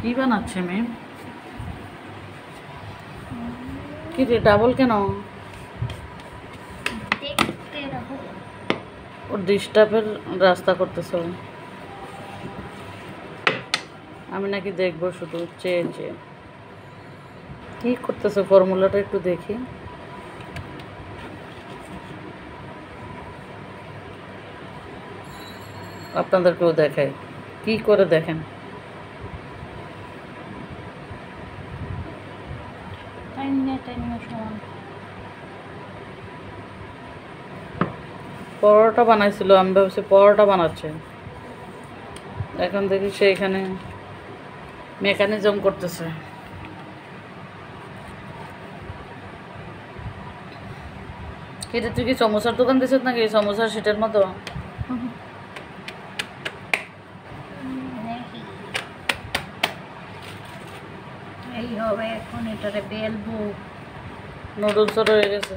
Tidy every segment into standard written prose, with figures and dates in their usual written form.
কি বানাচ্ছে মেয়ে? কি রে ডাবল কেন? ওর ডিস্টার্বের রাস্তা করতেছে। আমি নাকি দেখবো শুধু চেয়ে চেয়ে। কি করতেছে ফর্মুলাটা একটু দেখি। আপনাদেরকেও দেখাই কি করে দেখেন। পরোটা বানাইছিল, আমি ভাবছি পরোটা বানাচ্ছে, এখন দেখি সে এখানে মেকানিজম করতেছে। কিন্তু তুই কি সমোসার দোকান দিছিস নাকি? সমোসার সিটের মতো এই হবে এখন, এটারে বেলবো। নুডলসও রয়ে গেছে।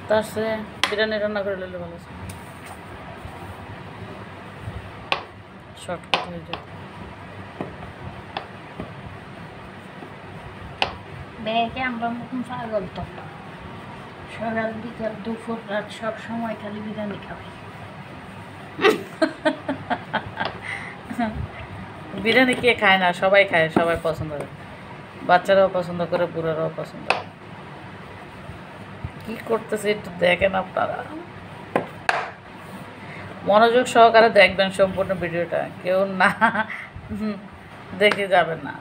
তার সে বিরিয়ানি রান্না করে নিলে ভালো আছে, শর্টকাট হয়ে যেত। ব্যাগে আমরা মতন পাগল তো, সকাল বিকাল দুপুর রাত সব সময় খালি বিরিয়ানি খাবে। বিরিয়ানি কে খায় না? সবাই খায়, সবাই পছন্দ করে, বাচ্চারাও পছন্দ করে, বুড়ারাও পছন্দ করে। কি করতেছে একটু দেখেন আপনারা, মনোযোগ সহকারে দেখবেন সম্পূর্ণ ভিডিওটা, কেউ না দেখে যাবেন না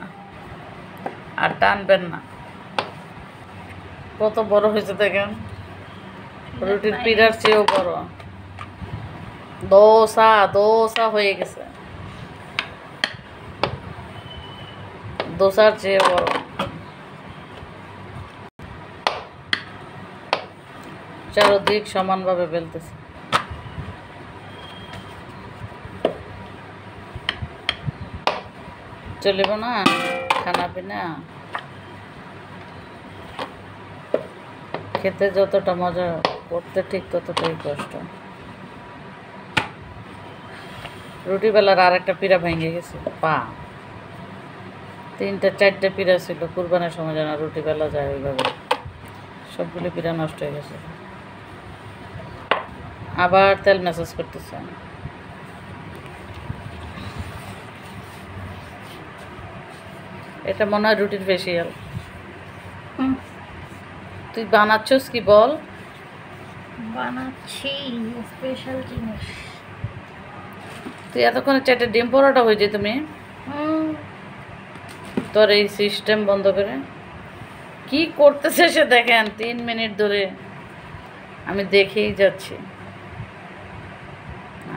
আর টানবেন না। কত বড় হয়েছে দেখেন, রুটির পিঠার চেয়েও বড়। দোসা দোসা হয়ে গেছে, দোসার চেয়ে বড়। চারদিক সমানভাবে বেলতেছে। চলিব না খানা পিনা, খেতে যতটা মজা, করতে ঠিক ততটাই কষ্ট। রুটি বেলার আর একটা পিড়া ভেঙে গেছে, পা 3টা 4টা পিড়া ছিল। কুরবানের সময় যেন রুটি বেলা যায় ওইভাবে, সবগুলি পিড়া নষ্ট হয়ে গেছে। আবার তেল ম্যাসাজ করতেছে। এটা মনে হয় রুটির ফেসিয়াল। তুই বানাচ্ছস কি বল? বানাচ্ছি স্পেশাল জিনিস। তুই এতক্ষণে 4টা ডিম পরোটা হয়ে যেত মেয়ে, তোর এই সিস্টেম বন্ধ করে। কি করতেছে সে দেখেন, 3 মিনিট ধরে আমি দেখেই যাচ্ছি।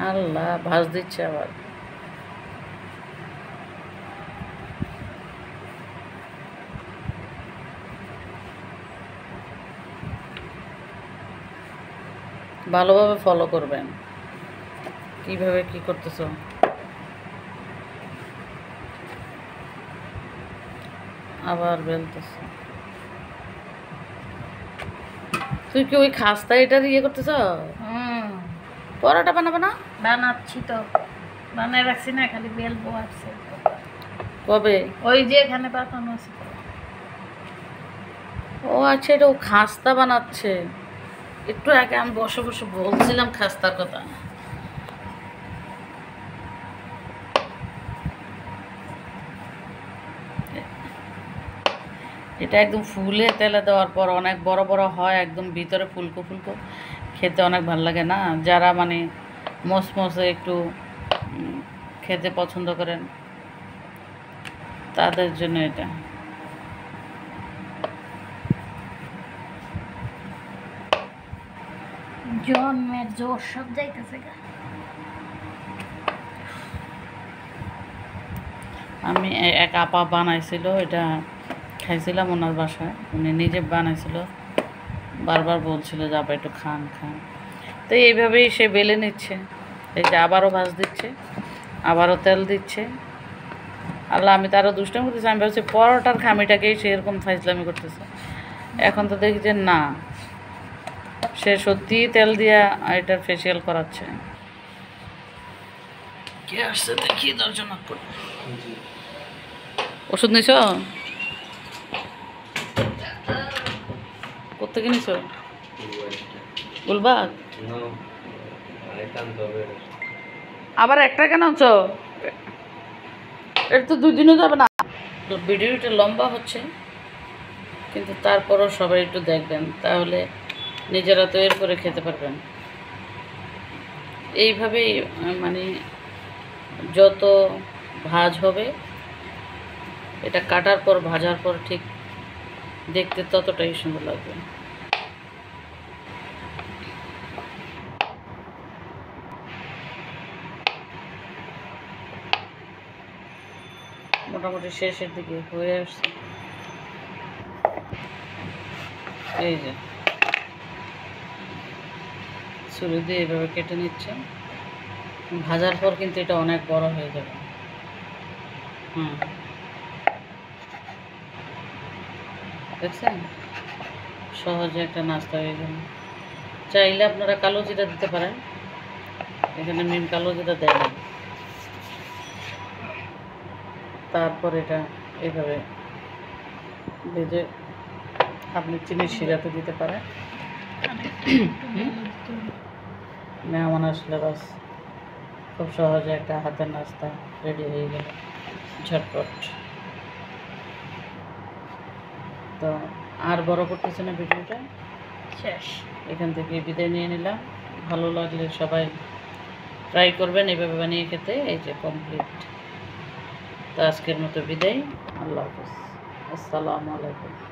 আল্লাহ, ভাজ দিচ্ছে আবার। ভালোভাবে ফলো করবেন কিভাবে কি করতেছো। আবার বেলতেছে। তুই কি ওই খাস্তা এটার ইয়ে করতেছ? পরোটা বানাবো না? বানাচ্ছি তো, বানায় রাখছি না, খালি বেলবো আছে। কবে? ওই যে এখানে পাতানো আছে। ও আচ্ছা, এটা ও খাস্তা বানাচ্ছে। একটু আগে আমি বসে বসে বলছিলাম খাস্তার কথা। এটা একদম ফুলে তেলে দেওয়ার পর অনেক বড় বড় হয়, একদম ভিতরে ফুলকো ফুলকো, খেতে অনেক ভালো লাগে না? যারা মানে মসমসে একটু খেতে পছন্দ করেন তাদের জন্য এটা। জন্মের জোর সব যাইতেছে গা। আমি এক আপা বানাইছিল, এটা খাইছিলাম ওনার বাসায়, উনি নিজে বানাইছিল, বারবার বলছিল যে আপা একটু খান খান। তো এইভাবেই সে বেলে নিচ্ছে, এই যে আবারও ভাজ দিচ্ছে, আবারও তেল দিচ্ছে। আল্লাহ, আমি তারও দুষ্টামি করতেছি। আমি ভাবছি পরোটার খামিটাকেই সে এরকম ফাইজলামি করতেছে। এখন তো দেখি যে না, সে সত্যিই তেল দিয়া এটার ফেসিয়াল করাচ্ছে। কে আসছে দেখি দর্শনা করো। ওষুধ নিছ? কোথেকে নিছ? গুলবাগ। আবার একটা কেন আনছ? এটা তো 2 দিনও যাবে না। ভিডিওটা লম্বা হচ্ছে, কিন্তু তারপরও সবাই একটু দেখবেন, তাহলে নিজেরা তৈরি করে খেতে পারবেন। এইভাবেই মানে যত ভাজ হবে, এটা কাটার পর ভাজার পর ঠিক দেখতে ততটাই সুন্দর লাগবে। মোটামুটি শেষের দিকে হয়ে আসছে। এই যে ছুরি দিয়ে এভাবে কেটে নিচ্ছে। ভাজার পর কিন্তু এটা অনেক বড় হয়ে যাবে। দেখছেন, সহজে একটা নাস্তা হয়ে গেল। চাইলে আপনারা কালো জিরা দিতে পারেন, এখানে মেন কালো জিরা দেয় না। তারপর এটা এইভাবে ভেজে আপনি চিনির শিরাতে দিতে পারেন। মেহমান আসলে বাস খুব সহজে একটা হাতের নাস্তা রেডি হয়ে গেল, ঝটপট। তো আর বড় করতেছে না ভিডিওটা, শেষ। এখান থেকে বিদায় নিয়ে নিলাম। ভালো লাগলে সবাই ট্রাই করবেন এভাবে বানিয়ে খেতে। এই যে কমপ্লিট। তো আজকের মতো বিদায়। আল্লাহ হাফেজ। আসসালামু আলাইকুম।